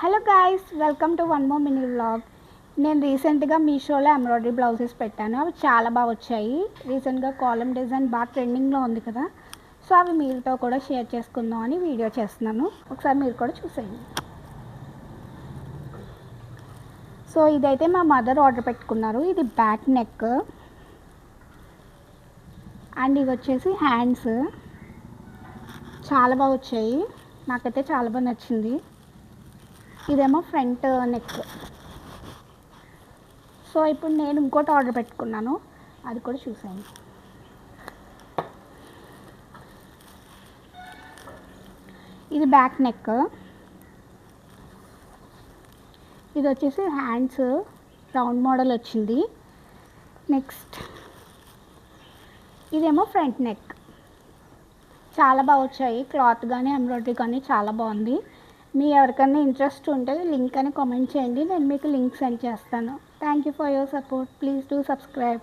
Hello guys, welcome to one more mini vlog. నేను రీసెంట్గా మీషోలో ఎంబ్రాయిడరీ బ్లౌజెస్ పెట్టాను. అవి చాలా బాగా వచ్చాయి. రీసెంట్గా కాలమ్ డిజైన్ బాగా ట్రెండింగ్లో ఉంది కదా, సో అవి మీతో కూడా షేర్ చేసుకుందాం అని వీడియో చేస్తున్నాను. ఒకసారి మీరు కూడా చూసేయండి. సో ఇదైతే మా మదర్ ఆర్డర్ పెట్టుకున్నారు. ఇది బ్యాక్ నెక్ అండ్ ఇవి వచ్చేసి హ్యాండ్స్. చాలా బాగా వచ్చాయి, నాకైతే చాలా బాగా నచ్చింది. ఇదేమో ఫ్రంట్ నెక్. సో ఇప్పుడు నేను ఇంకోటి ఆర్డర్ పెట్టుకున్నాను, అది కూడా చూసాను. ఇది బ్యాక్ నెక్, ఇది వచ్చేసి హ్యాండ్స్ రౌండ్ మోడల్ వచ్చింది. నెక్స్ట్ ఇదేమో ఫ్రంట్ నెక్. చాలా బాగా వచ్చాయి, క్లాత్ కానీ ఎంబ్రాయిడరీ కానీ చాలా బాగుంది. మీ ఎవరికైనా ఇంట్రెస్ట్ ఉంటే లింక్ అని కామెంట్ చేయండి, నేను మీకు లింక్ సెండ్ చేస్తాను. Thank you for your support. Please do subscribe.